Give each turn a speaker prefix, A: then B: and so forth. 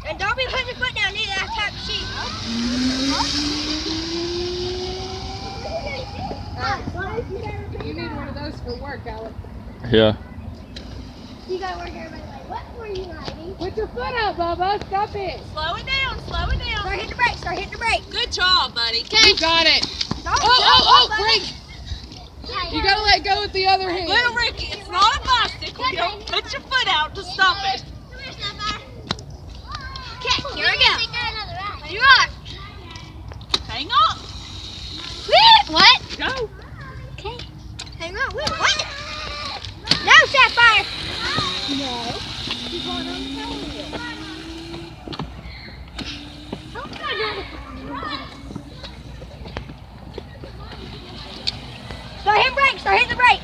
A: And don't be putting your foot down either. That's type of sheep.
B: You need one of those for work, Alec.
C: Yeah.
A: You gotta work everybody like, what were you riding?
B: Put your foot out, Bubba. Stop it.
D: Slow it down, slow it down.
A: Start hitting the brake, start hitting the brake.
D: Good job, buddy.
B: You got it. Break. You gotta let go with the other hand.
D: Little Ricky, it's not a bicycle. You don't put your foot out to stop it.
A: Okay, here we go.
D: You rock. Hang on.
A: What?
D: Go.
A: Okay. Hang on. Wait, what? No, Sapphire. No. She's going on the Start hitting the brake, start hitting the brake.